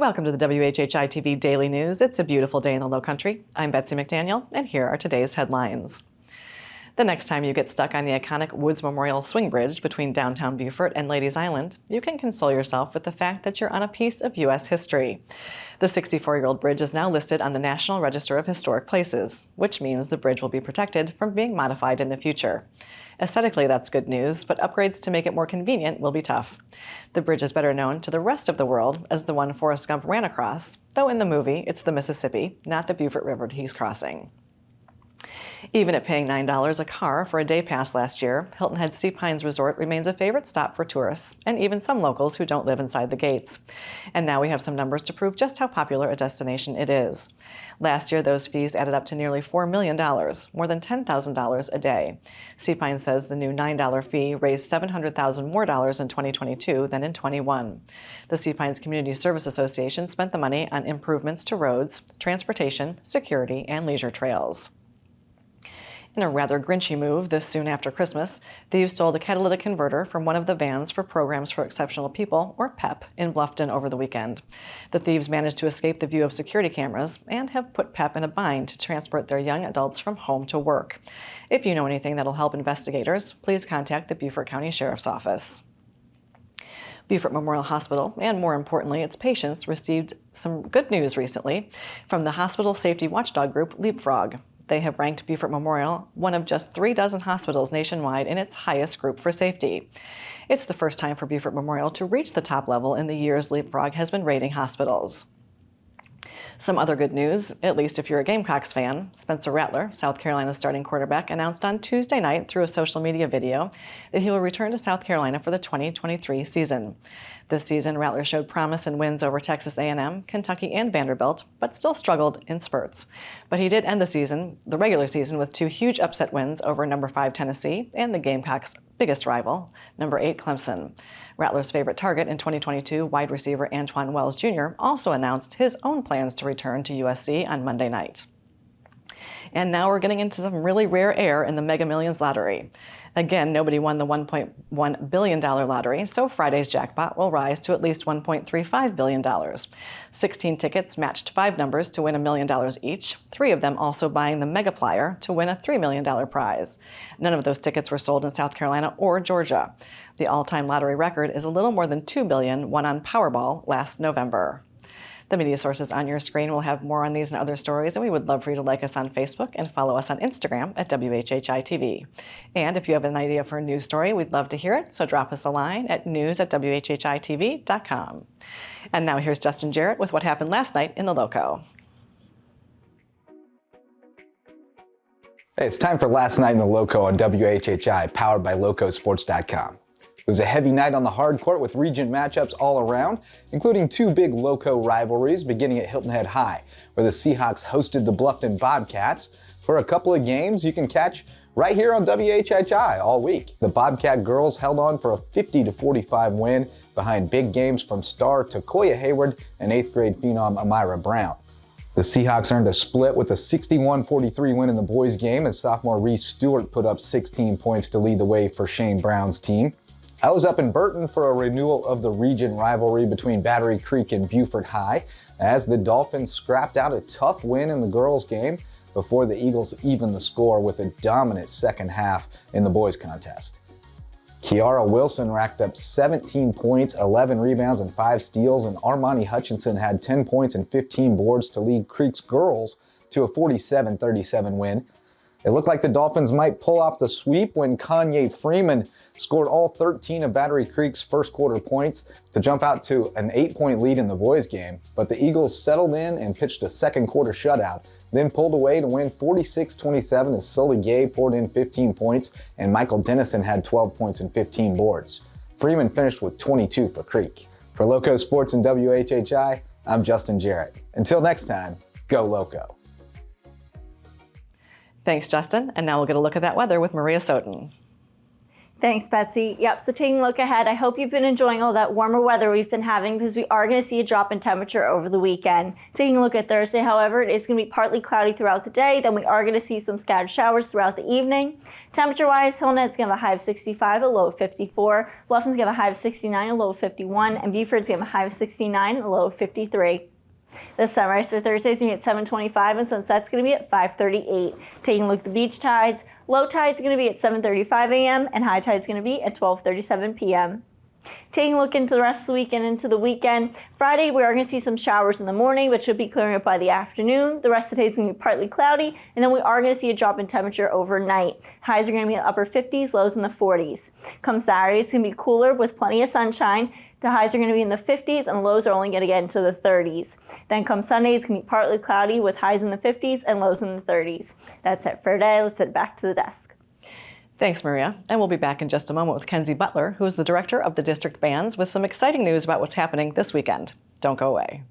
Welcome to the WHHI-TV Daily News. It's a beautiful day in the Lowcountry. I'm Betsy McDaniel, and here are today's headlines. The next time you get stuck on the iconic Woods Memorial Swing Bridge between downtown Beaufort and Ladies Island, you can console yourself with the fact that you're on a piece of U.S. history. The 64-year-old bridge is now listed on the National Register of Historic Places, which means the bridge will be protected from being modified in the future. Aesthetically, that's good news, but upgrades to make it more convenient will be tough. The bridge is better known to the rest of the world as the one Forrest Gump ran across, though in the movie, it's the Mississippi, not the Beaufort River he's crossing. Even at paying $9 a car for a day pass last year, Hilton Head Sea Pines Resort remains a favorite stop for tourists and even some locals who don't live inside the gates. And now we have some numbers to prove just how popular a destination it is. Last year, those fees added up to nearly $4 million, more than $10,000 a day. Sea Pines says the new $9 fee raised $700,000 more in 2022 than in 21. The Sea Pines Community Service Association spent the money on improvements to roads, transportation, security, and leisure trails. In a rather grinchy move this soon after Christmas, thieves stole the catalytic converter from one of the vans for Programs for Exceptional People, or PEP, in Bluffton over the weekend. The thieves managed to escape the view of security cameras and have put PEP in a bind to transport their young adults from home to work. If you know anything that'll help investigators, please contact the Beaufort County Sheriff's Office. Beaufort Memorial Hospital, and more importantly, its patients, received some good news recently from the hospital safety watchdog group Leapfrog. They have ranked Beaufort Memorial one of just 36 hospitals nationwide in its highest group for safety. It's the first time for Beaufort Memorial to reach the top level in the years Leapfrog has been rating hospitals. Some other good news, at least if you're a Gamecocks fan, Spencer Rattler, South Carolina's starting quarterback, announced on Tuesday night through a social media video that he will return to South Carolina for the 2023 season. This season, Rattler showed promise in wins over Texas A&M, Kentucky, and Vanderbilt, but still struggled in spurts. But he did end the regular season, with two huge upset wins over number 5 Tennessee and the Gamecocks' biggest rival, number 8 Clemson. Rattler's favorite target in 2022, wide receiver Antoine Wells Jr., also announced his own plans to return to USC on Monday night. And now we're getting into some really rare air in the Mega Millions lottery. Again, nobody won the $1.1 billion lottery, so Friday's jackpot will rise to at least $1.35 billion. 16 tickets matched 5 numbers to win $1 million each, 3 of them also buying the Megaplier to win a $3 million prize. None of those tickets were sold in South Carolina or Georgia. The all-time lottery record is a little more than $2 billion won on Powerball last November. The media sources on your screen will have more on these and other stories, and we would love for you to like us on Facebook and follow us on Instagram at WHHI-TV. And if you have an idea for a news story, we'd love to hear it, so drop us a line at news@WHHITV.com. And now here's Justin Jarrett with what happened last night in the Lowco. Hey, it's time for Last Night in the Lowco on WHHI, powered by LowcoSports.com. It was a heavy night on the hard court with region matchups all around, including 2 big Lowco rivalries beginning at Hilton Head High, where the Seahawks hosted the Bluffton Bobcats. For a couple of games you can catch right here on WHHI all week. The Bobcat girls held on for a 50-45 win behind big games from star Takoya Hayward and 8th grade phenom Amira Brown. The Seahawks earned a split with a 61-43 win in the boys' game as sophomore Reese Stewart put up 16 points to lead the way for Shane Brown's team. I was up in Burton for a renewal of the region rivalry between Battery Creek and Beaufort High as the Dolphins scrapped out a tough win in the girls' game before the Eagles evened the score with a dominant second half in the boys' contest. Kiara Wilson racked up 17 points, 11 rebounds, and 5 steals, and Armani Hutchinson had 10 points and 15 boards to lead Creek's girls to a 47-37 win. It looked like the Dolphins might pull off the sweep when Kanye Freeman scored all 13 of Battery Creek's first quarter points to jump out to an 8-point lead in the boys' game, but the Eagles settled in and pitched a second quarter shutout, then pulled away to win 46-27 as Sully Gay poured in 15 points and Michael Dennison had 12 points and 15 boards. Freeman finished with 22 for Creek. For LowcoSports and WHHI, I'm Justin Jarrett. Until next time, go Lowco. Thanks, Justin. And now we'll get a look at that weather with Maria Soden. Thanks, Betsy. Yep, so taking a look ahead, I hope you've been enjoying all that warmer weather we've been having because we are going to see a drop in temperature over the weekend. Taking a look at Thursday, however, it is going to be partly cloudy throughout the day. Then we are going to see some scattered showers throughout the evening. Temperature-wise, Hilton is going to have a high of 65, a low of 54. Bluffton's going to have a high of 69, a low of 51. And Beaufort's going to have a high of 69, a low of 53. The sunrise for Thursday is going to be at 7:25 and sunset's going to be at 5:38. Taking a look at the beach tides, low tide's going to be at 7:35 a.m. and high tide's going to be at 12:37 p.m. Taking a look into the rest of the weekend, into the weekend, Friday we are going to see some showers in the morning, but should be clearing up by the afternoon. The rest of the day is going to be partly cloudy, and then we are going to see a drop in temperature overnight. Highs are going to be in the upper 50s, lows in the 40s. Come Saturday, it's going to be cooler with plenty of sunshine. The highs are going to be in the 50s, and lows are only going to get into the 30s. Then come Sunday, it's going to be partly cloudy with highs in the 50s and lows in the 30s. That's it for today. Let's head back to the desk. Thanks, Maria. And we'll be back in just a moment with Kenzie Butler, who is the director of the district bands, with some exciting news about what's happening this weekend. Don't go away.